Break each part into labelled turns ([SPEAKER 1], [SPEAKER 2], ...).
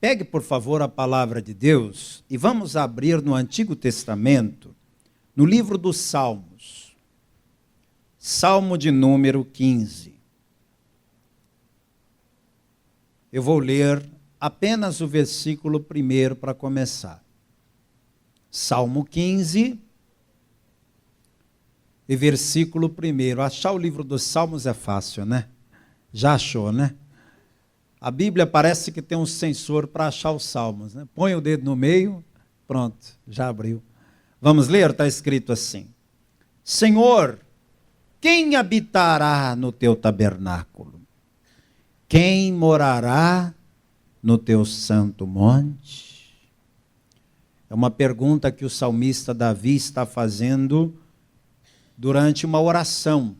[SPEAKER 1] Pegue, por favor, a palavra de Deus e vamos abrir no Antigo Testamento, no livro dos Salmos. Salmo de número 15. Eu vou ler apenas o versículo 1 para começar. Salmo 15 e versículo 1. Achar o livro dos Salmos é fácil, né? Já achou, né? A Bíblia parece que tem um sensor para achar os salmos, né? Põe o dedo no meio, pronto, já abriu. Vamos ler? Está escrito assim: Senhor, quem habitará no teu tabernáculo? Quem morará no teu santo monte? É uma pergunta que o salmista Davi está fazendo durante uma oração.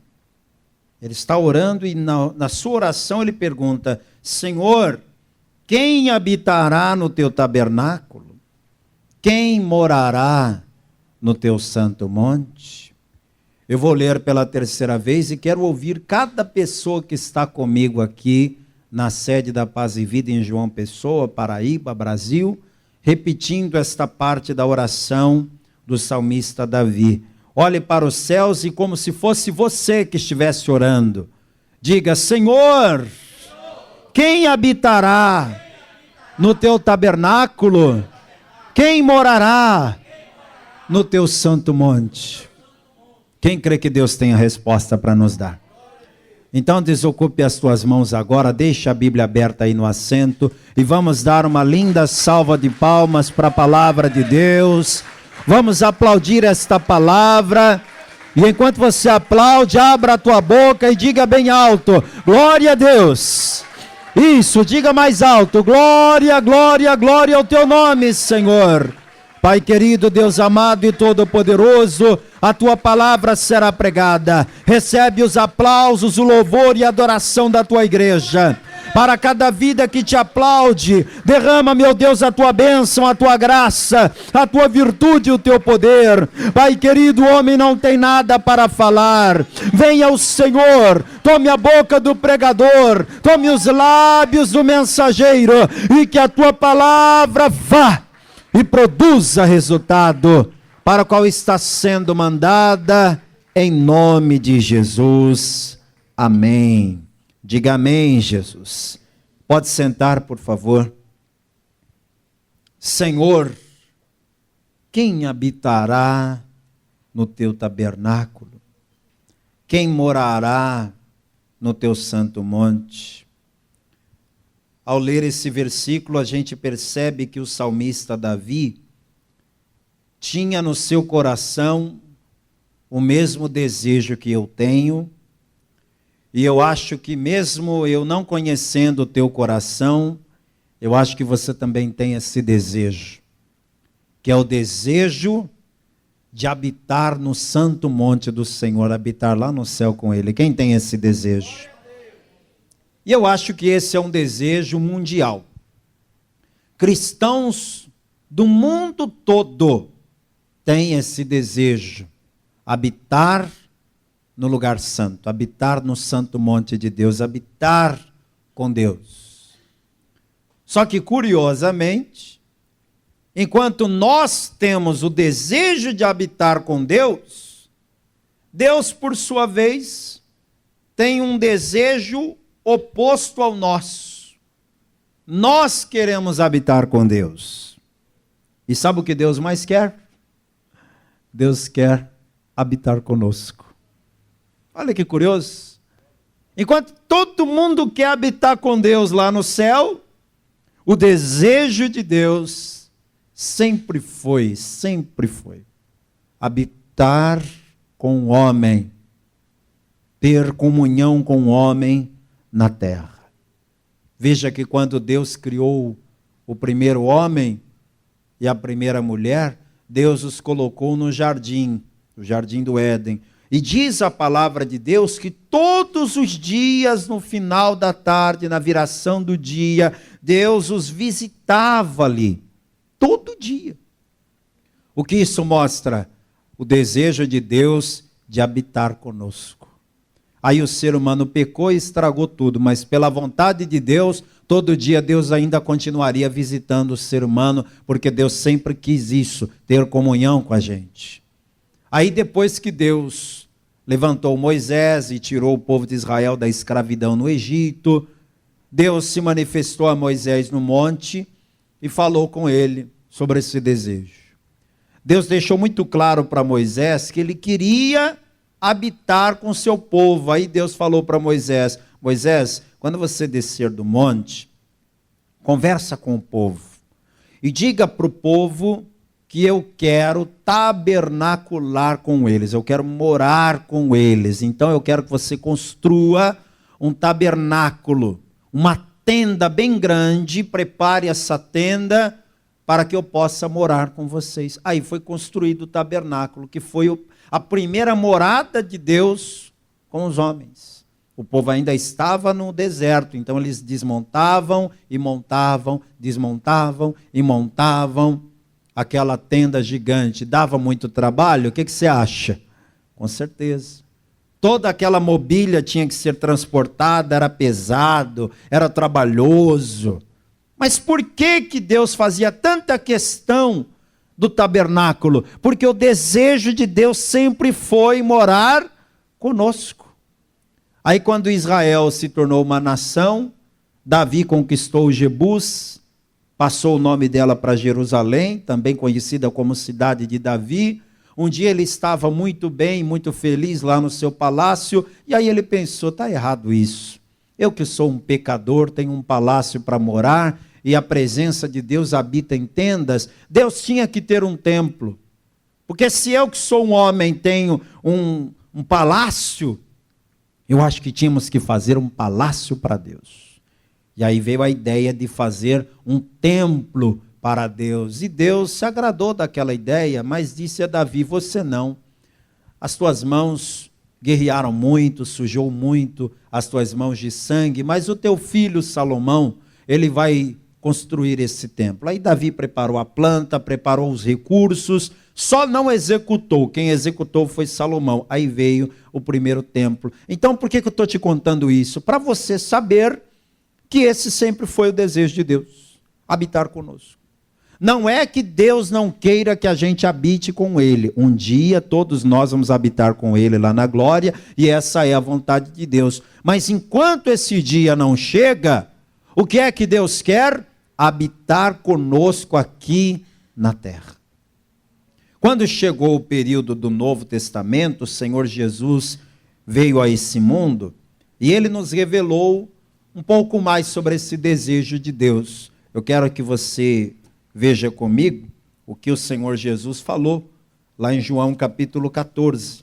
[SPEAKER 1] Ele está orando e na sua oração ele pergunta: Senhor, quem habitará no teu tabernáculo? Quem morará no teu santo monte? Eu vou ler pela terceira vez e quero ouvir cada pessoa que está comigo aqui na sede da Paz e Vida em João Pessoa, Paraíba, Brasil, repetindo esta parte da oração do salmista Davi. Olhe para os céus e como se fosse você que estivesse orando, diga: Senhor, quem habitará no teu tabernáculo? Quem morará no teu santo monte? Quem crê que Deus tem a resposta para nos dar? Então desocupe as tuas mãos agora, deixa a Bíblia aberta aí no assento e vamos dar uma linda salva de palmas para a palavra de Deus. Vamos aplaudir esta palavra. E enquanto você aplaude, abra a tua boca e diga bem alto: glória a Deus. Isso, diga mais alto: glória, glória, glória ao teu nome, Senhor. Pai querido, Deus amado e todo-poderoso, a tua palavra será pregada. Recebe os aplausos, o louvor e a adoração da tua igreja. Para cada vida que te aplaude, derrama, meu Deus, a tua bênção, a tua graça, a tua virtude e o teu poder. Pai querido, o homem não tem nada para falar. Venha o Senhor, tome a boca do pregador, tome os lábios do mensageiro, e que a tua palavra vá e produza resultado para o qual está sendo mandada, em nome de Jesus. Amém. Diga amém, Jesus. Pode sentar, por favor. Senhor, quem habitará no teu tabernáculo? Quem morará no teu santo monte? Ao ler esse versículo, a gente percebe que o salmista Davi tinha no seu coração o mesmo desejo que eu tenho. E eu acho que mesmo eu não conhecendo o teu coração, eu acho que você também tem esse desejo, que é o desejo de habitar no santo monte do Senhor, habitar lá no céu com Ele. Quem tem esse desejo? E eu acho que esse é um desejo mundial. Cristãos do mundo todo têm esse desejo, habitar no lugar santo, habitar no santo monte de Deus, habitar com Deus. Só que, curiosamente, enquanto nós temos o desejo de habitar com Deus, Deus, por sua vez, tem um desejo oposto ao nosso. Nós queremos habitar com Deus. E sabe o que Deus mais quer? Deus quer habitar conosco. Olha que curioso. Enquanto todo mundo quer habitar com Deus lá no céu, o desejo de Deus sempre foi habitar com o homem, ter comunhão com o homem na terra. Veja que quando Deus criou o primeiro homem e a primeira mulher, Deus os colocou no jardim do Éden. E diz a palavra de Deus que todos os dias, no final da tarde, na viração do dia, Deus os visitava ali. Todo dia. O que isso mostra? O desejo de Deus de habitar conosco. Aí o ser humano pecou e estragou tudo, mas pela vontade de Deus, todo dia Deus ainda continuaria visitando o ser humano, porque Deus sempre quis isso, ter comunhão com a gente. Aí depois que Deus levantou Moisés e tirou o povo de Israel da escravidão no Egito, Deus se manifestou a Moisés no monte e falou com ele sobre esse desejo. Deus deixou muito claro para Moisés que ele queria habitar com o seu povo. Aí Deus falou para Moisés: Moisés, quando você descer do monte, conversa com o povo e diga para o povo que eu quero tabernacular com eles, eu quero morar com eles. Então eu quero que você construa um tabernáculo, uma tenda bem grande, prepare essa tenda para que eu possa morar com vocês. Aí foi construído o tabernáculo, que foi a primeira morada de Deus com os homens. O povo ainda estava no deserto, então eles desmontavam e montavam, desmontavam e montavam aquela tenda gigante. Dava muito trabalho? O que você acha? Com certeza. Toda aquela mobília tinha que ser transportada, era pesado, era trabalhoso. Mas por que Deus fazia tanta questão do tabernáculo? Porque o desejo de Deus sempre foi morar conosco. Aí quando Israel se tornou uma nação, Davi conquistou Jebus, passou o nome dela para Jerusalém, também conhecida como cidade de Davi. Um dia ele estava muito bem, muito feliz lá no seu palácio, e aí ele pensou: está errado isso. Eu que sou um pecador, tenho um palácio para morar, e a presença de Deus habita em tendas. Deus tinha que ter um templo. Porque se eu que sou um homem tenho um palácio, eu acho que tínhamos que fazer um palácio para Deus. E aí veio a ideia de fazer um templo para Deus. E Deus se agradou daquela ideia, mas disse a Davi: você não. As tuas mãos guerrearam muito, sujou muito as tuas mãos de sangue, mas o teu filho Salomão, ele vai construir esse templo. Aí Davi preparou a planta, preparou os recursos, só não executou. Quem executou foi Salomão. Aí veio o primeiro templo. Então por que eu estou te contando isso? Para você saber que esse sempre foi o desejo de Deus, habitar conosco. Não é que Deus não queira que a gente habite com Ele. Um dia todos nós vamos habitar com Ele lá na glória, e essa é a vontade de Deus. Mas enquanto esse dia não chega, o que é que Deus quer? Habitar conosco aqui na terra. Quando chegou o período do Novo Testamento, o Senhor Jesus veio a esse mundo e Ele nos revelou um pouco mais sobre esse desejo de Deus. Eu quero que você veja comigo o que o Senhor Jesus falou lá em João capítulo 14.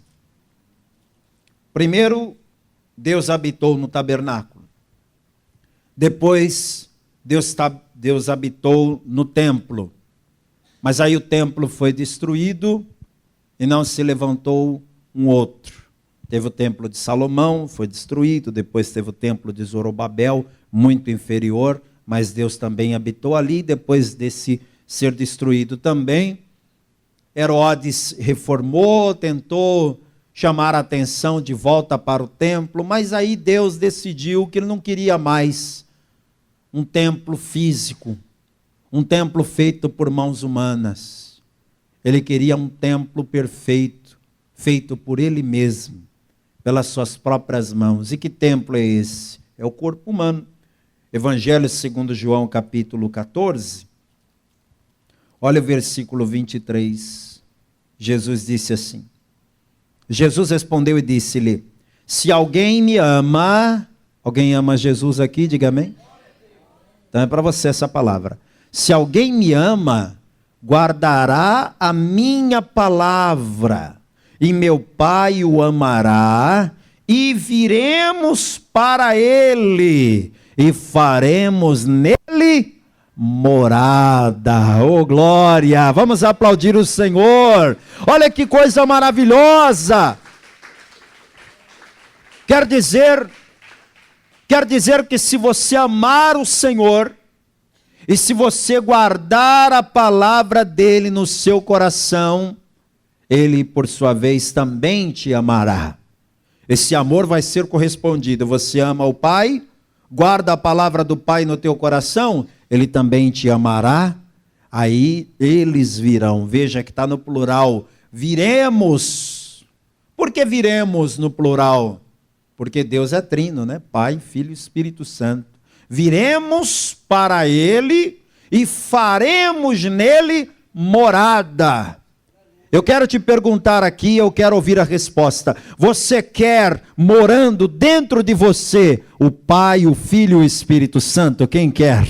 [SPEAKER 1] Primeiro, Deus habitou no tabernáculo. Depois, Deus habitou no templo. Mas aí o templo foi destruído e não se levantou um outro. Teve o templo de Salomão, foi destruído. Depois teve o templo de Zorobabel, muito inferior, mas Deus também habitou ali. Depois desse ser destruído também, Herodes reformou, tentou chamar a atenção de volta para o templo, mas aí Deus decidiu que Ele não queria mais um templo físico, um templo feito por mãos humanas. Ele queria um templo perfeito, feito por Ele mesmo, pelas suas próprias mãos. E que templo é esse? É o corpo humano. Evangelho segundo João capítulo 14, olha o versículo 23. Jesus disse assim: Jesus respondeu e disse-lhe: se alguém me ama, alguém ama Jesus aqui? Diga amém. Então é para você essa palavra. Se alguém me ama, guardará a minha palavra, e meu Pai o amará, e viremos para ele, e faremos nele morada. Oh glória! Vamos aplaudir o Senhor. Olha que coisa maravilhosa! Quer dizer que se você amar o Senhor, e se você guardar a palavra dele no seu coração, ele por sua vez também te amará. Esse amor vai ser correspondido. Você ama o Pai, guarda a palavra do Pai no teu coração, Ele também te amará. Aí eles virão. Veja que está no plural. Viremos. Por que viremos no plural? Porque Deus é trino, né? Pai, Filho e Espírito Santo. Viremos para Ele e faremos nele morada. Eu quero te perguntar aqui, eu quero ouvir a resposta. Você quer morando dentro de você o Pai, o Filho e o Espírito Santo? Quem quer?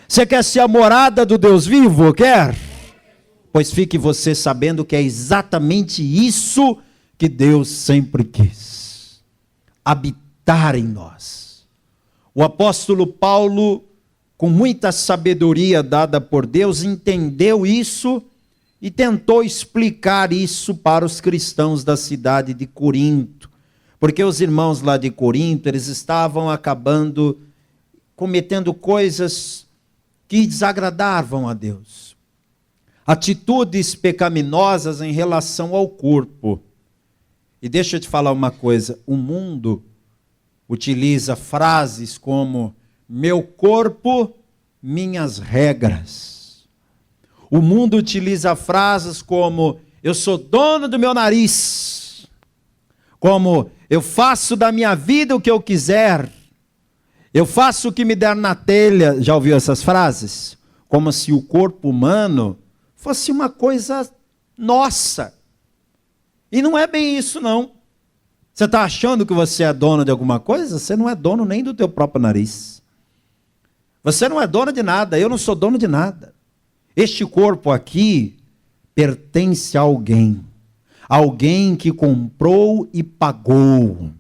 [SPEAKER 1] Você quer ser a morada do Deus vivo? Quer? Pois fique você sabendo que é exatamente isso que Deus sempre quis. Habitar em nós. O apóstolo Paulo, com muita sabedoria dada por Deus, entendeu isso e tentou explicar isso para os cristãos da cidade de Corinto. Porque os irmãos lá de Corinto, eles estavam acabando cometendo coisas que desagradavam a Deus. Atitudes pecaminosas em relação ao corpo. E deixa eu te falar uma coisa, o mundo utiliza frases como meu corpo, minhas regras. O mundo utiliza frases como eu sou dono do meu nariz, como eu faço da minha vida o que eu quiser, eu faço o que me der na telha. Já ouviu essas frases? Como se o corpo humano fosse uma coisa nossa. E não é bem isso, não. Você está achando que você é dono de alguma coisa? Você não é dono nem do teu próprio nariz. Você não é dono de nada, eu não sou dono de nada. Este corpo aqui pertence a alguém. Alguém que comprou e pagou.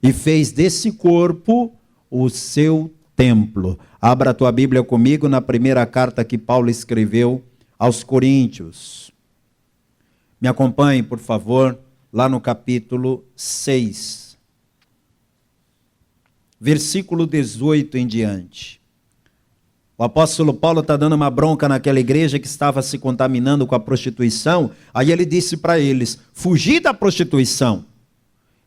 [SPEAKER 1] E fez desse corpo o seu templo. Abra a tua Bíblia comigo na primeira carta que Paulo escreveu aos Coríntios. Me acompanhe, por favor, lá no capítulo 6. Versículo 18 em diante. O apóstolo Paulo está dando uma bronca naquela igreja que estava se contaminando com a prostituição. Aí ele disse para eles, fugir da prostituição.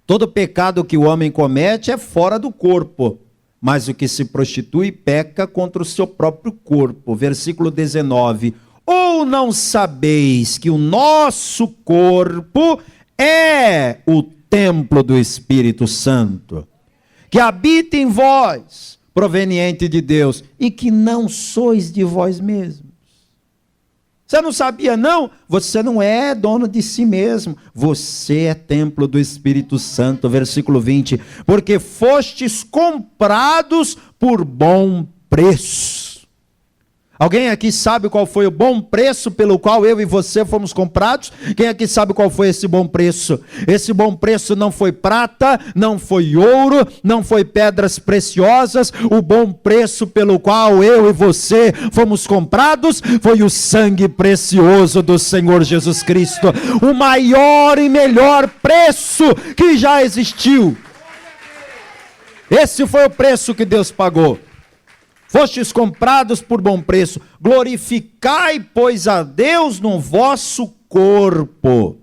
[SPEAKER 1] Todo pecado que o homem comete é fora do corpo, mas o que se prostitui peca contra o seu próprio corpo. Versículo 19. Ou não sabeis que o nosso corpo é o templo do Espírito Santo, que habita em vós, proveniente de Deus, e que não sois de vós mesmos. Você não sabia, não? Você não é dono de si mesmo. Você é templo do Espírito Santo. Versículo 20. Porque fostes comprados por bom preço. Alguém aqui sabe qual foi o bom preço pelo qual eu e você fomos comprados? Quem aqui sabe qual foi esse bom preço? Esse bom preço não foi prata, não foi ouro, não foi pedras preciosas. O bom preço pelo qual eu e você fomos comprados foi o sangue precioso do Senhor Jesus Cristo. O maior e melhor preço que já existiu. Esse foi o preço que Deus pagou. Fostes comprados por bom preço, glorificai, pois, a Deus no vosso corpo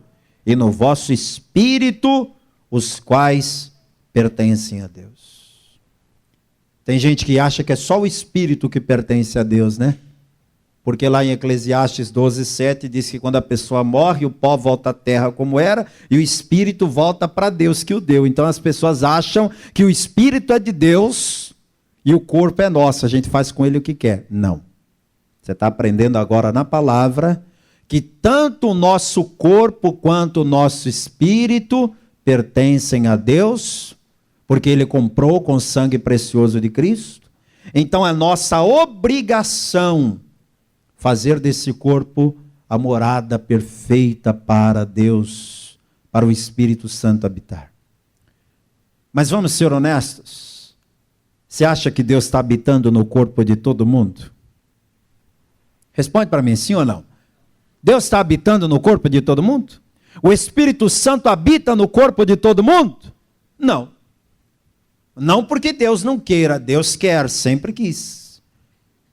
[SPEAKER 1] e no vosso espírito, os quais pertencem a Deus. Tem gente que acha que é só o espírito que pertence a Deus, né? Porque lá em Eclesiastes 12:7 diz que quando a pessoa morre, o pó volta à terra como era, e o espírito volta para Deus que o deu. Então as pessoas acham que o espírito é de Deus, e o corpo é nosso, a gente faz com ele o que quer. Não. Você está aprendendo agora na palavra que tanto o nosso corpo quanto o nosso espírito pertencem a Deus, porque Ele comprou com o sangue precioso de Cristo. Então é nossa obrigação fazer desse corpo a morada perfeita para Deus, para o Espírito Santo habitar. Mas vamos ser honestos. Você acha que Deus está habitando no corpo de todo mundo? Responde para mim, sim ou não? Deus está habitando no corpo de todo mundo? O Espírito Santo habita no corpo de todo mundo? Não. Não porque Deus não queira, Deus quer, sempre quis.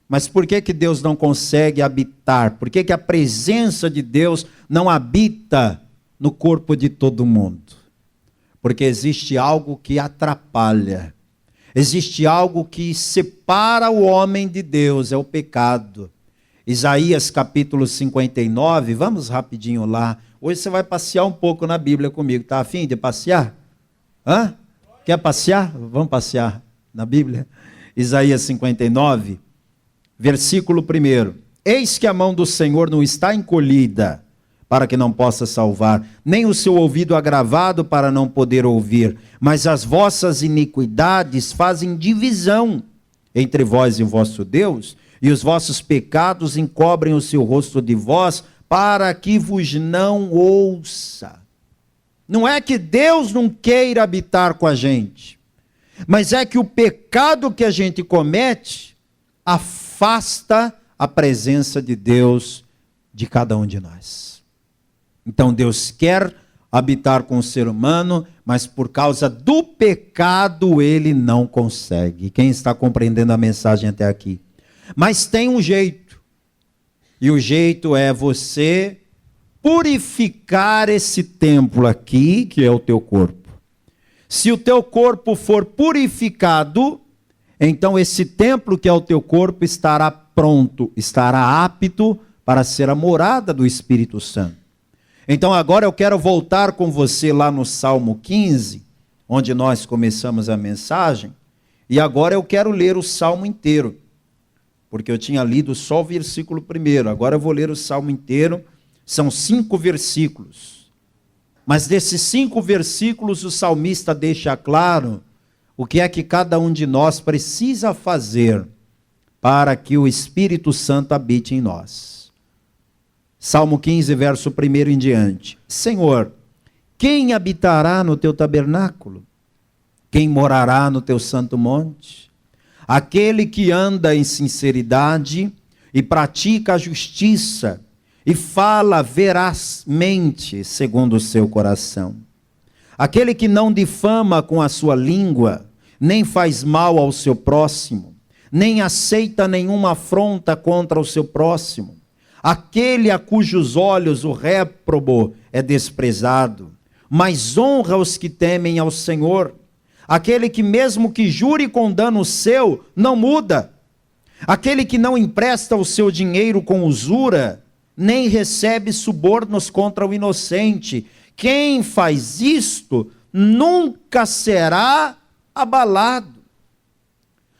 [SPEAKER 1] Mas por que Deus não consegue habitar? Por que a presença de Deus não habita no corpo de todo mundo? Porque existe algo que atrapalha. Existe algo que separa o homem de Deus, é o pecado. Isaías capítulo 59, vamos rapidinho lá. Hoje você vai passear um pouco na Bíblia comigo, tá a fim de passear? Hã? Quer passear? Vamos passear na Bíblia? Isaías 59, versículo 1. Eis que a mão do Senhor não está encolhida, para que não possa salvar, nem o seu ouvido agravado para não poder ouvir, mas as vossas iniquidades fazem divisão entre vós e o vosso Deus, e os vossos pecados encobrem o seu rosto de vós, para que vos não ouça. Não é que Deus não queira habitar com a gente, mas é que o pecado que a gente comete afasta a presença de Deus de cada um de nós. Então Deus quer habitar com o ser humano, mas por causa do pecado ele não consegue. Quem está compreendendo a mensagem até aqui? Mas tem um jeito, e o jeito é você purificar esse templo aqui, que é o teu corpo. Se o teu corpo for purificado, então esse templo que é o teu corpo estará pronto, estará apto para ser a morada do Espírito Santo. Então agora eu quero voltar com você lá no Salmo 15, onde nós começamos a mensagem, e agora eu quero ler o Salmo inteiro, porque eu tinha lido só o versículo 1, agora eu vou ler o Salmo inteiro, são 5 versículos. Mas desses 5 versículos o salmista deixa claro o que é que cada um de nós precisa fazer para que o Espírito Santo habite em nós. Salmo 15, verso 1 em diante. Senhor, quem habitará no teu tabernáculo? Quem morará no teu santo monte? Aquele que anda em sinceridade e pratica a justiça e fala verazmente segundo o seu coração. Aquele que não difama com a sua língua, nem faz mal ao seu próximo, nem aceita nenhuma afronta contra o seu próximo. Aquele a cujos olhos o réprobo é desprezado, mas honra os que temem ao Senhor. Aquele que mesmo que jure com dano seu, não muda. Aquele que não empresta o seu dinheiro com usura, nem recebe subornos contra o inocente. Quem faz isto nunca será abalado.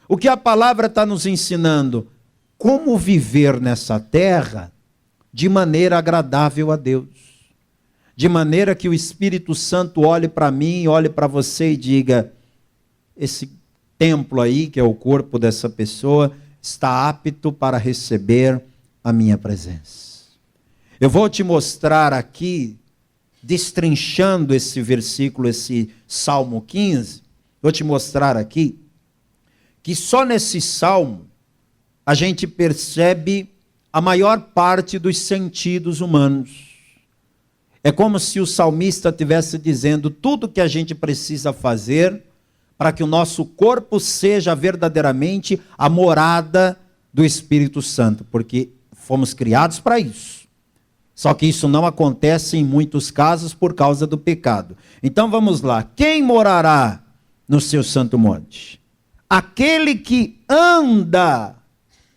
[SPEAKER 1] O que a palavra está nos ensinando? Como viver nessa terra de maneira agradável a Deus. De maneira que o Espírito Santo olhe para mim, olhe para você e diga, esse templo aí, que é o corpo dessa pessoa, está apto para receber a minha presença. Eu vou te mostrar aqui, destrinchando esse versículo, esse Salmo 15, vou te mostrar aqui, que só nesse Salmo a gente percebe a maior parte dos sentidos humanos. É como se o salmista estivesse dizendo tudo que a gente precisa fazer para que o nosso corpo seja verdadeiramente a morada do Espírito Santo, porque fomos criados para isso. Só que isso não acontece em muitos casos por causa do pecado. Então vamos lá. Quem morará no seu santo monte? Aquele que anda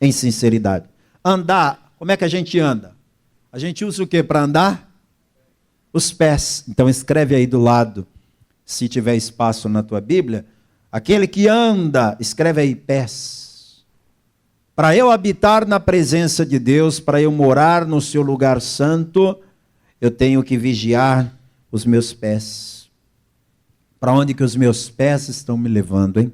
[SPEAKER 1] em sinceridade. Andar, como é que a gente anda? A gente usa o que para andar? Os pés. Então escreve aí do lado, se tiver espaço na tua Bíblia, aquele que anda, escreve aí pés. Para eu habitar na presença de Deus, para eu morar no seu lugar santo, eu tenho que vigiar os meus pés. Para onde que os meus pés estão me levando, hein?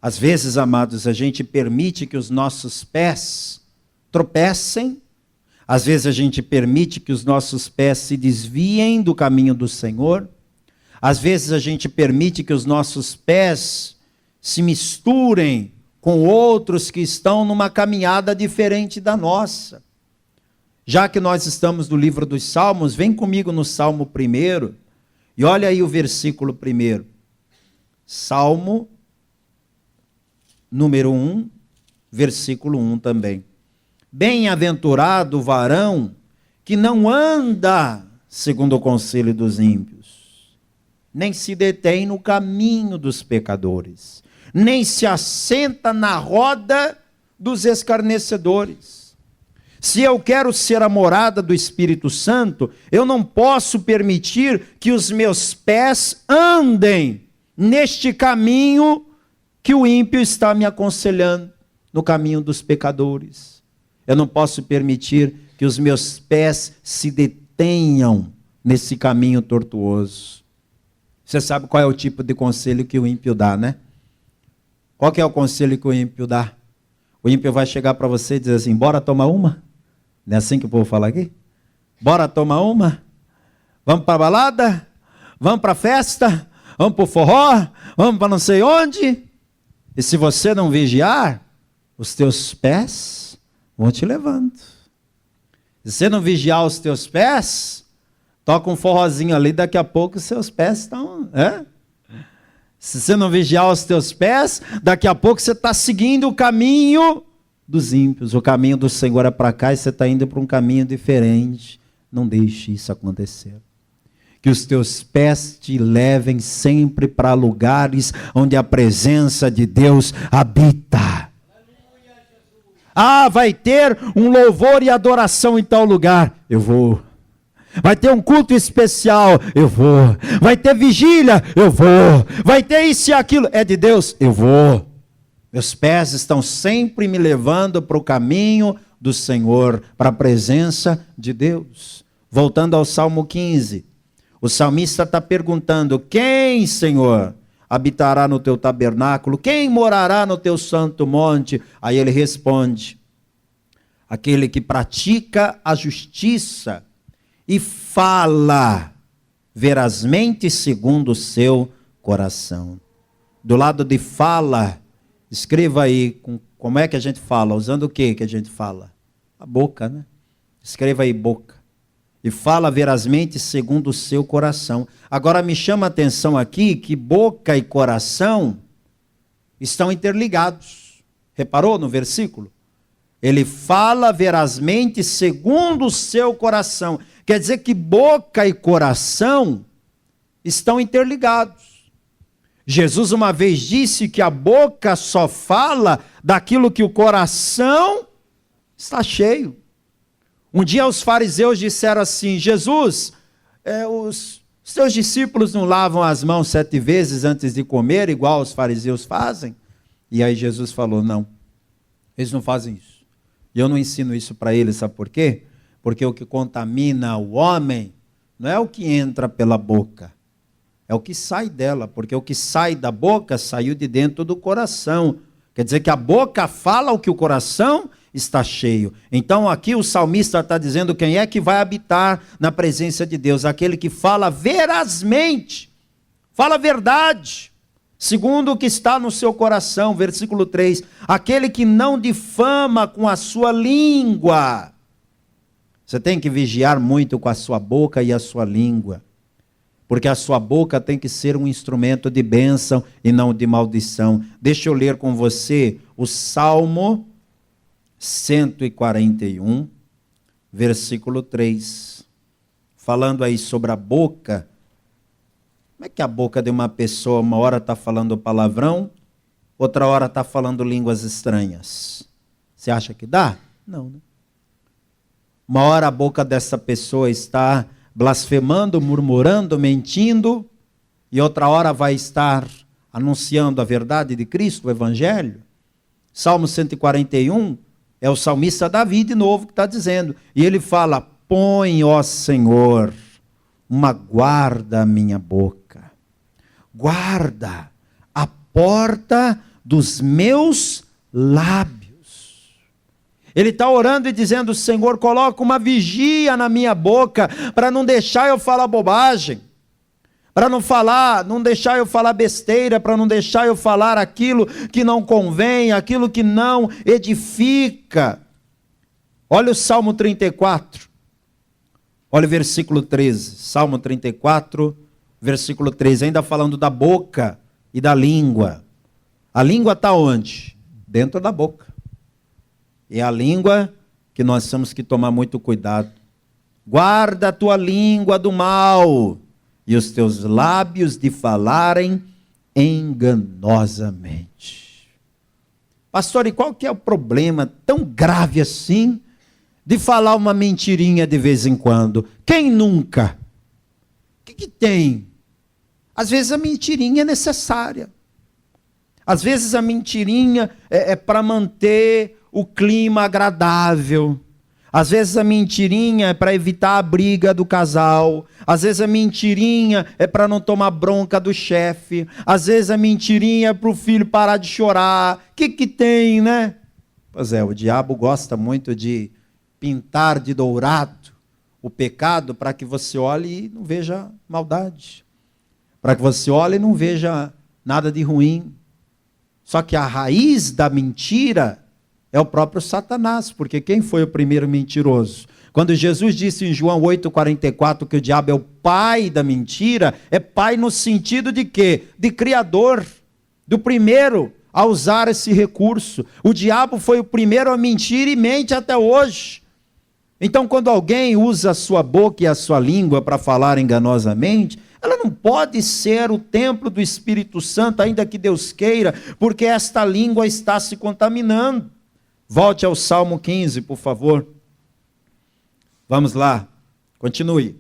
[SPEAKER 1] Às vezes, amados, a gente permite que os nossos pés tropecem, às vezes a gente permite que os nossos pés se desviem do caminho do Senhor, às vezes a gente permite que os nossos pés se misturem com outros que estão numa caminhada diferente da nossa. Já que nós estamos no livro dos Salmos, vem comigo no Salmo 1, e olha aí o versículo 1. Salmo número 1, versículo 1 também. Bem-aventurado o varão que não anda segundo o conselho dos ímpios, nem se detém no caminho dos pecadores, nem se assenta na roda dos escarnecedores. Se eu quero ser a morada do Espírito Santo, eu não posso permitir que os meus pés andem neste caminho que o ímpio está me aconselhando, no caminho dos pecadores. Eu não posso permitir que os meus pés se detenham nesse caminho tortuoso. Você sabe qual é o tipo de conselho que o ímpio dá, né? Qual que é o conselho que o ímpio dá? O ímpio vai chegar para você e dizer assim, bora tomar uma? Não é assim que o povo fala aqui? Bora tomar uma? Vamos para a balada? Vamos para a festa? Vamos para o forró? Vamos para não sei onde? E se você não vigiar, os teus pés vão te levando. Se você não vigiar os teus pés, toca um forrozinho ali, daqui a pouco os seus pés estão... Se você não vigiar os teus pés, daqui a pouco você está seguindo o caminho dos ímpios. O caminho do Senhor é para cá e você está indo para um caminho diferente. Não deixe isso acontecer. Que os teus pés te levem sempre para lugares onde a presença de Deus habita. Ah, vai ter um louvor e adoração em tal lugar. Eu vou. Vai ter um culto especial. Eu vou. Vai ter vigília. Eu vou. Vai ter isso e aquilo. É de Deus. Eu vou. Meus pés estão sempre me levando para o caminho do Senhor, para a presença de Deus. Voltando ao Salmo 15. O salmista está perguntando, quem, Senhor, habitará no teu tabernáculo? Quem morará no teu santo monte? Aí ele responde, aquele que pratica a justiça e fala verazmente segundo o seu coração. Do lado de fala, escreva aí, como é que a gente fala? Usando o que a gente fala? A boca, né? Escreva aí boca. E fala verazmente segundo o seu coração. Agora me chama a atenção aqui que boca e coração estão interligados. Reparou no versículo? Ele fala verazmente segundo o seu coração. Quer dizer que boca e coração estão interligados. Jesus uma vez disse que a boca só fala daquilo que o coração está cheio. Um dia os fariseus disseram assim, Jesus, os seus discípulos não lavam as mãos 7 vezes antes de comer, igual os fariseus fazem? E aí Jesus falou, não, eles não fazem isso. E eu não ensino isso para eles, sabe por quê? Porque o que contamina o homem não é o que entra pela boca, é o que sai dela, porque o que sai da boca saiu de dentro do coração. Quer dizer que a boca fala o que o coração está cheio. Então aqui o salmista está dizendo quem é que vai habitar na presença de Deus, aquele que fala verazmente, fala a verdade, segundo o que está no seu coração, versículo 3, aquele que não difama com a sua língua. Você tem que vigiar muito com a sua boca e a sua língua, porque a sua boca tem que ser um instrumento de bênção e não de maldição. Deixa eu ler com você o Salmo 141, versículo 3, falando aí sobre a boca. Como é que a boca de uma pessoa, uma hora está falando palavrão, outra hora está falando línguas estranhas? Você acha que dá? Não, né? Uma hora a boca dessa pessoa está blasfemando, murmurando, mentindo, e outra hora vai estar anunciando a verdade de Cristo, o Evangelho. Salmo 141, é o salmista Davi de novo que está dizendo. E ele fala, põe, ó Senhor, uma guarda à minha boca. Guarda a porta dos meus lábios. Ele está orando e dizendo, Senhor, coloca uma vigia na minha boca, para não deixar eu falar bobagem. Para não deixar eu falar besteira, para não deixar eu falar aquilo que não convém, aquilo que não edifica. Olha o Salmo 34, olha o versículo 13, Salmo 34, versículo 13, ainda falando da boca e da língua. A língua está onde? Dentro da boca. É a língua que nós temos que tomar muito cuidado. Guarda a tua língua do mal, e os teus lábios de falarem enganosamente. Pastor, e qual que é o problema tão grave assim de falar uma mentirinha de vez em quando? Quem nunca? O que tem? Às vezes a mentirinha é necessária. Às vezes a mentirinha é para manter o clima agradável. Às vezes a mentirinha é para evitar a briga do casal. Às vezes a mentirinha é para não tomar bronca do chefe. Às vezes a mentirinha é para o filho parar de chorar. O que tem, né? Pois é, o diabo gosta muito de pintar de dourado o pecado para que você olhe e não veja maldade. Para que você olhe e não veja nada de ruim. Só que a raiz da mentira é o próprio Satanás, porque quem foi o primeiro mentiroso? Quando Jesus disse em João 8,44 que o diabo é o pai da mentira, é pai no sentido de quê? De criador, do primeiro a usar esse recurso. O diabo foi o primeiro a mentir e mente até hoje. Então, quando alguém usa a sua boca e a sua língua para falar enganosamente, ela não pode ser o templo do Espírito Santo, ainda que Deus queira, porque esta língua está se contaminando. Volte ao Salmo 15, por favor. Vamos lá, continue.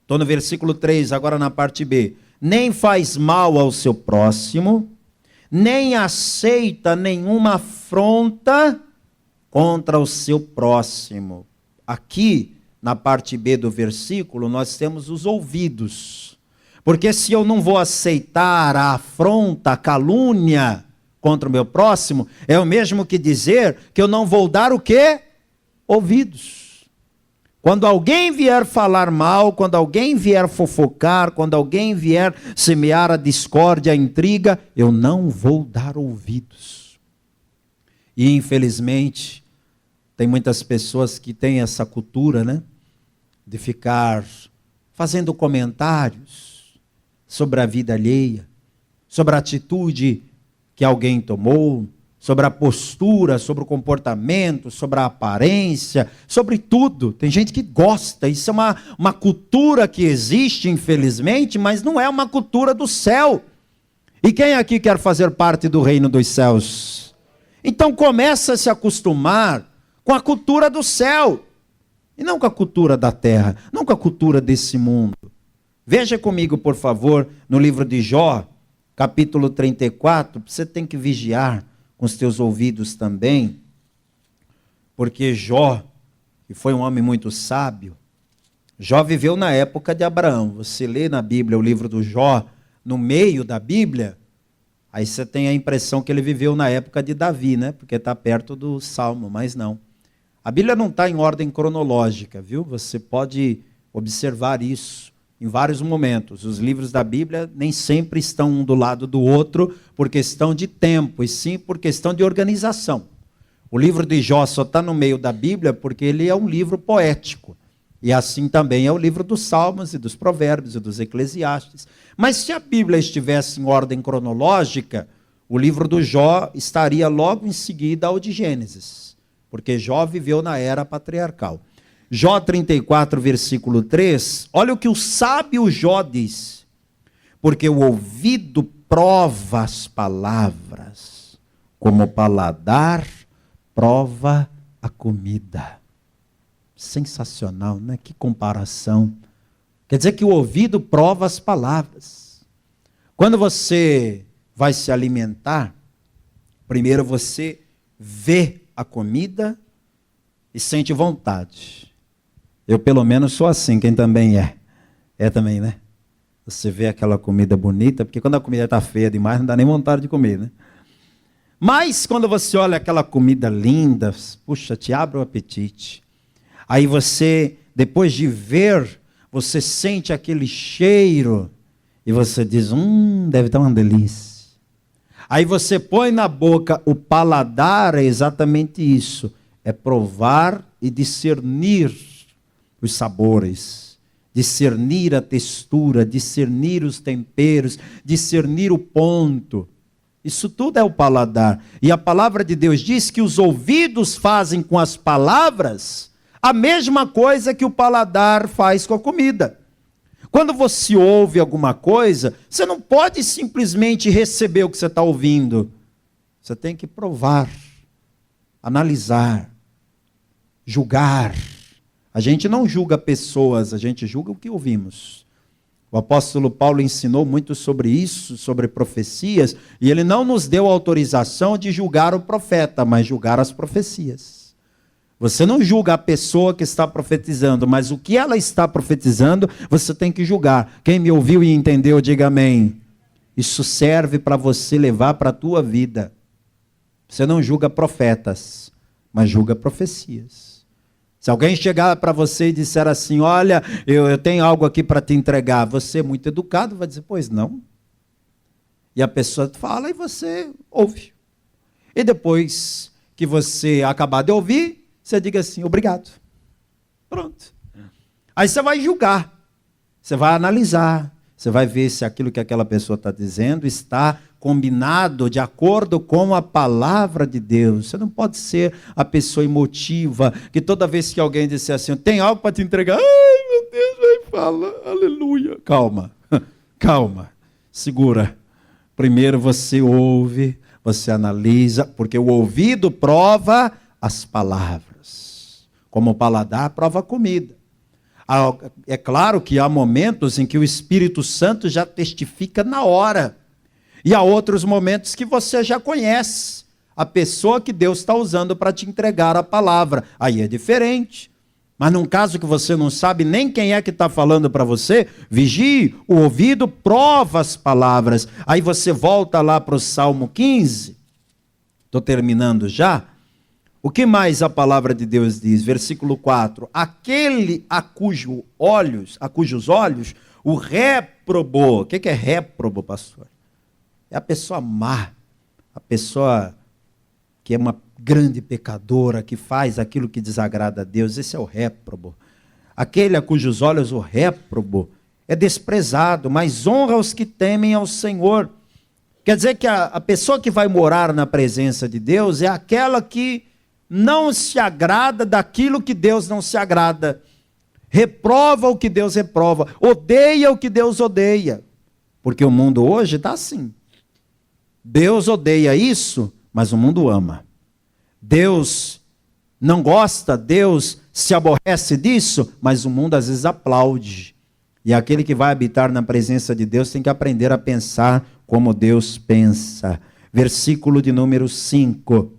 [SPEAKER 1] Estou no versículo 3, agora na parte B. Nem faz mal ao seu próximo, nem aceita nenhuma afronta contra o seu próximo. Aqui, na parte B do versículo, nós temos os ouvidos. Porque se eu não vou aceitar a afronta, a calúnia contra o meu próximo, é o mesmo que dizer que eu não vou dar o quê? Ouvidos. Quando alguém vier falar mal, quando alguém vier fofocar, quando alguém vier semear a discórdia, a intriga, eu não vou dar ouvidos. E infelizmente, tem muitas pessoas que têm essa cultura, né? De ficar fazendo comentários sobre a vida alheia, sobre a atitude que alguém tomou, sobre a postura, sobre o comportamento, sobre a aparência, sobre tudo. Tem gente que gosta, isso é uma cultura que existe, infelizmente, mas não é uma cultura do céu. E quem aqui quer fazer parte do reino dos céus? Então começa a se acostumar com a cultura do céu, e não com a cultura da terra, não com a cultura desse mundo. Veja comigo, por favor, no livro de Jó, capítulo 34, você tem que vigiar com os teus ouvidos também, porque Jó, que foi um homem muito sábio, Jó viveu na época de Abraão. Você lê na Bíblia o livro do Jó, no meio da Bíblia, aí você tem a impressão que ele viveu na época de Davi, né? Porque está perto do Salmo, mas não. A Bíblia não está em ordem cronológica, viu? Você pode observar isso. Em vários momentos, os livros da Bíblia nem sempre estão um do lado do outro por questão de tempo, e sim por questão de organização. O livro de Jó só está no meio da Bíblia porque ele é um livro poético. E assim também é o livro dos Salmos e dos Provérbios e dos Eclesiastes. Mas se a Bíblia estivesse em ordem cronológica, o livro do Jó estaria logo em seguida ao de Gênesis, porque Jó viveu na era patriarcal. Jó 34, versículo 3, olha o que o sábio Jó diz. Porque o ouvido prova as palavras, como o paladar prova a comida. Sensacional, né? Que comparação. Quer dizer que o ouvido prova as palavras. Quando você vai se alimentar, primeiro você vê a comida e sente vontade. Eu, pelo menos, sou assim, quem também é. É também, né? Você vê aquela comida bonita, porque quando a comida está feia demais, não dá nem vontade de comer, né? Mas quando você olha aquela comida linda, puxa, te abre o apetite. Aí você, depois de ver, você sente aquele cheiro e você diz, deve estar uma delícia. Aí você põe na boca, o paladar é exatamente isso. É provar e discernir os sabores, discernir a textura, discernir os temperos, discernir o ponto. Isso tudo é o paladar. E a palavra de Deus diz que os ouvidos fazem com as palavras a mesma coisa que o paladar faz com a comida. Quando você ouve alguma coisa, você não pode simplesmente receber o que você está ouvindo. Você tem que provar, analisar, julgar. A gente não julga pessoas, a gente julga o que ouvimos. O apóstolo Paulo ensinou muito sobre isso, sobre profecias, e ele não nos deu autorização de julgar o profeta, mas julgar as profecias. Você não julga a pessoa que está profetizando, mas o que ela está profetizando, você tem que julgar. Quem me ouviu e entendeu, diga amém. Isso serve para você levar para a tua vida. Você não julga profetas, mas julga profecias. Se alguém chegar para você e disser assim, olha, eu tenho algo aqui para te entregar, você é muito educado, vai dizer, pois não. E a pessoa fala e você ouve. E depois que você acabar de ouvir, você diga assim, obrigado. Pronto. Aí você vai julgar, você vai analisar, você vai ver se aquilo que aquela pessoa está dizendo está combinado de acordo com a palavra de Deus. Você não pode ser a pessoa emotiva, que toda vez que alguém disser assim, tem algo para te entregar, ai meu Deus, vai falar, aleluia. Calma, calma, segura. Primeiro você ouve, você analisa, porque o ouvido prova as palavras. Como o paladar prova a comida. É claro que há momentos em que o Espírito Santo já testifica na hora. E há outros momentos que você já conhece a pessoa que Deus está usando para te entregar a palavra. Aí é diferente. Mas num caso que você não sabe nem quem é que está falando para você, vigie, o ouvido prova as palavras. Aí você volta lá para o Salmo 15. Estou terminando já. O que mais a palavra de Deus diz? Versículo 4. Aquele a cujos olhos o reprobou. O que é réprobo, pastor? É a pessoa má, a pessoa que é uma grande pecadora, que faz aquilo que desagrada a Deus. Esse é o réprobo. Aquele a cujos olhos o réprobo é desprezado, mas honra os que temem ao Senhor. Quer dizer que a pessoa que vai morar na presença de Deus é aquela que não se agrada daquilo que Deus não se agrada. Reprova o que Deus reprova. Odeia o que Deus odeia. Porque o mundo hoje está assim. Deus odeia isso, mas o mundo ama. Deus não gosta, Deus se aborrece disso, mas o mundo às vezes aplaude. E aquele que vai habitar na presença de Deus tem que aprender a pensar como Deus pensa. Versículo de número 5.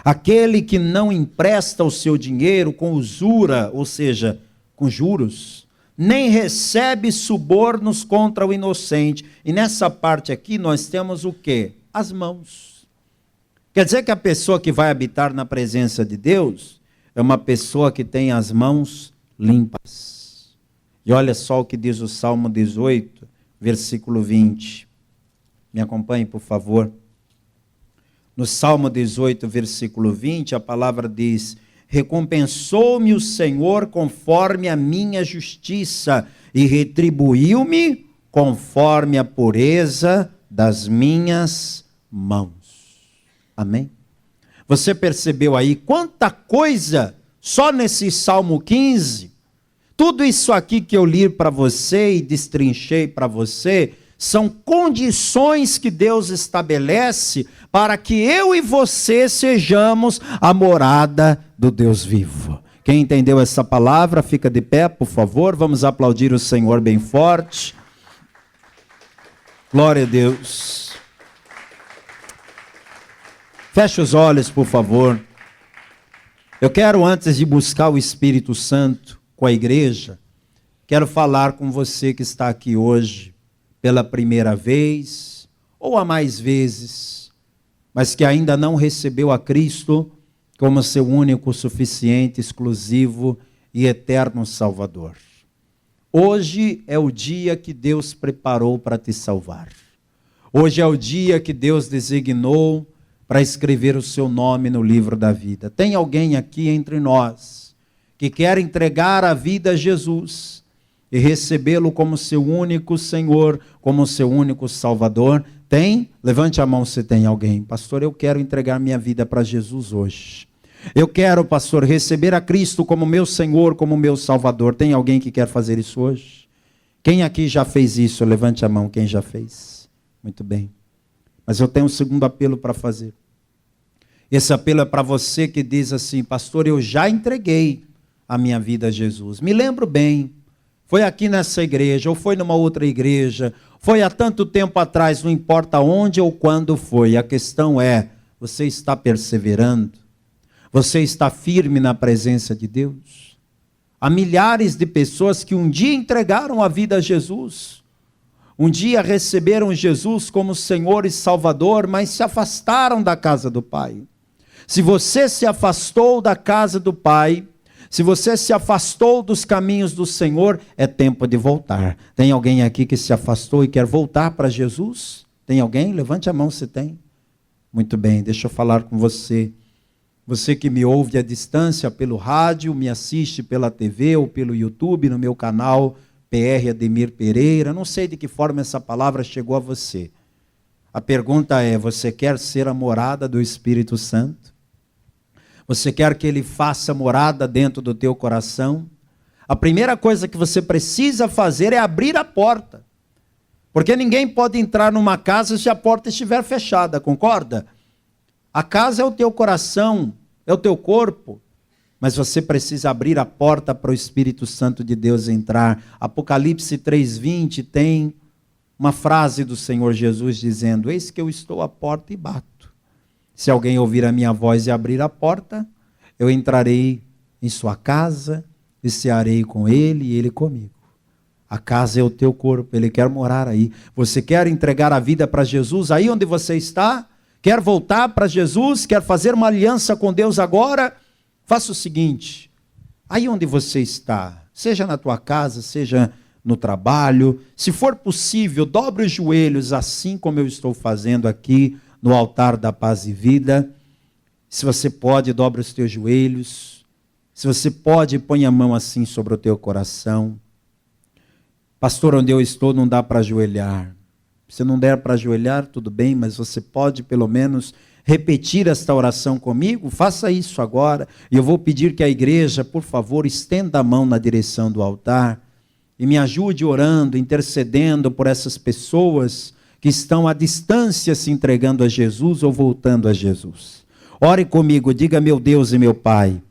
[SPEAKER 1] Aquele que não empresta o seu dinheiro com usura, ou seja, com juros, nem recebe subornos contra o inocente. E nessa parte aqui nós temos o quê? As mãos. Quer dizer que a pessoa que vai habitar na presença de Deus é uma pessoa que tem as mãos limpas. E olha só o que diz o Salmo 18, versículo 20. Me acompanhe, por favor. No Salmo 18, versículo 20, a palavra diz: recompensou-me o Senhor conforme a minha justiça e retribuiu-me conforme a pureza das minhas mãos. Amém? Você percebeu aí quanta coisa só nesse Salmo 15? Tudo isso aqui que eu li para você e destrinchei para você são condições que Deus estabelece para que eu e você sejamos a morada do Deus vivo. Quem entendeu essa palavra, fica de pé, por favor. Vamos aplaudir o Senhor bem forte. Glória a Deus. Feche os olhos, por favor. Eu quero, antes de buscar o Espírito Santo com a igreja, quero falar com você que está aqui hoje pela primeira vez, ou há mais vezes, mas que ainda não recebeu a Cristo como seu único, suficiente, exclusivo e eterno Salvador. Hoje é o dia que Deus preparou para te salvar. Hoje é o dia que Deus designou para escrever o seu nome no livro da vida. Tem alguém aqui entre nós que quer entregar a vida a Jesus e recebê-lo como seu único Senhor, como seu único Salvador? Tem? Levante a mão se tem alguém. Pastor, eu quero entregar minha vida para Jesus hoje. Eu quero, pastor, receber a Cristo como meu Senhor, como meu Salvador. Tem alguém que quer fazer isso hoje? Quem aqui já fez isso? Levante a mão, quem já fez. Muito bem. Mas eu tenho um segundo apelo para fazer. Esse apelo é para você que diz assim: pastor, eu já entreguei a minha vida a Jesus. Me lembro bem, foi aqui nessa igreja, ou foi numa outra igreja, foi há tanto tempo atrás, não importa onde ou quando foi. A questão é, você está perseverando? Você está firme na presença de Deus? Há milhares de pessoas que um dia entregaram a vida a Jesus, um dia receberam Jesus como Senhor e Salvador, mas se afastaram da casa do Pai. Se você se afastou da casa do Pai, se você se afastou dos caminhos do Senhor, é tempo de voltar. Tem alguém aqui que se afastou e quer voltar para Jesus? Tem alguém? Levante a mão se tem. Muito bem, deixa eu falar com você. Você que me ouve à distância pelo rádio, me assiste pela TV ou pelo YouTube, no meu canal PR Ademir Pereira, não sei de que forma essa palavra chegou a você. A pergunta é, você quer ser a morada do Espírito Santo? Você quer que Ele faça morada dentro do teu coração? A primeira coisa que você precisa fazer é abrir a porta. Porque ninguém pode entrar numa casa se a porta estiver fechada, concorda? A casa é o teu coração, é o teu corpo. Mas você precisa abrir a porta para o Espírito Santo de Deus entrar. Apocalipse 3:20 tem uma frase do Senhor Jesus dizendo: eis que eu estou à porta e bato. Se alguém ouvir a minha voz e abrir a porta, eu entrarei em sua casa e cearei com ele e ele comigo. A casa é o teu corpo, Ele quer morar aí. Você quer entregar a vida para Jesus aí onde você está? Quer voltar para Jesus? Quer fazer uma aliança com Deus agora? Faça o seguinte, aí onde você está, seja na tua casa, seja no trabalho, se for possível, dobre os joelhos assim como eu estou fazendo aqui no altar da paz e vida. Se você pode, dobre os teus joelhos. Se você pode, põe a mão assim sobre o teu coração. Pastor, onde eu estou não dá para ajoelhar. Se não der para ajoelhar, tudo bem, mas você pode pelo menos repetir esta oração comigo? Faça isso agora. E eu vou pedir que a igreja, por favor, estenda a mão na direção do altar e me ajude orando, intercedendo por essas pessoas que estão à distância se entregando a Jesus ou voltando a Jesus. Ore comigo, diga: meu Deus e meu Pai,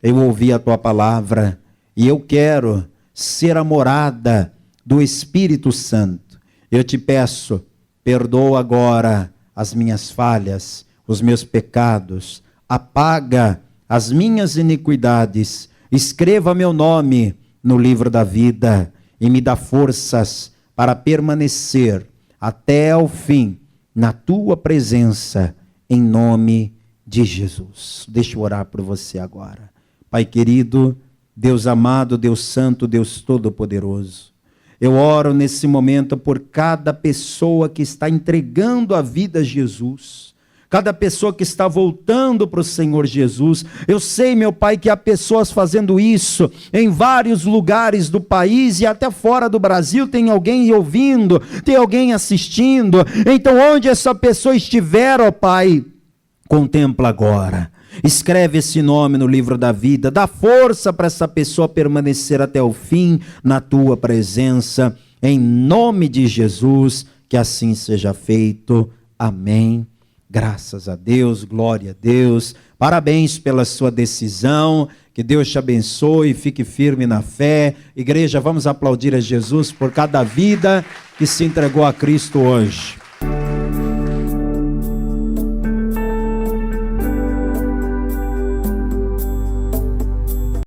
[SPEAKER 1] eu ouvi a tua palavra e eu quero ser a morada do Espírito Santo. Eu te peço, perdoa agora as minhas falhas, os meus pecados, apaga as minhas iniquidades, escreva meu nome no livro da vida e me dá forças para permanecer até ao fim na tua presença, em nome de Jesus. Deixa eu orar por você agora. Pai querido, Deus amado, Deus santo, Deus todo-poderoso, eu oro nesse momento por cada pessoa que está entregando a vida a Jesus, cada pessoa que está voltando para o Senhor Jesus. Eu sei, meu Pai, que há pessoas fazendo isso em vários lugares do país e até fora do Brasil. Tem alguém ouvindo, tem alguém assistindo. Então, onde essa pessoa estiver, ó Pai, contempla agora. Escreve esse nome no livro da vida. Dá força para essa pessoa permanecer até o fim na tua presença. Em nome de Jesus, que assim seja feito. Amém. Graças a Deus, glória a Deus. Parabéns pela sua decisão. Que Deus te abençoe, fique firme na fé. Igreja, vamos aplaudir a Jesus por cada vida que se entregou a Cristo hoje.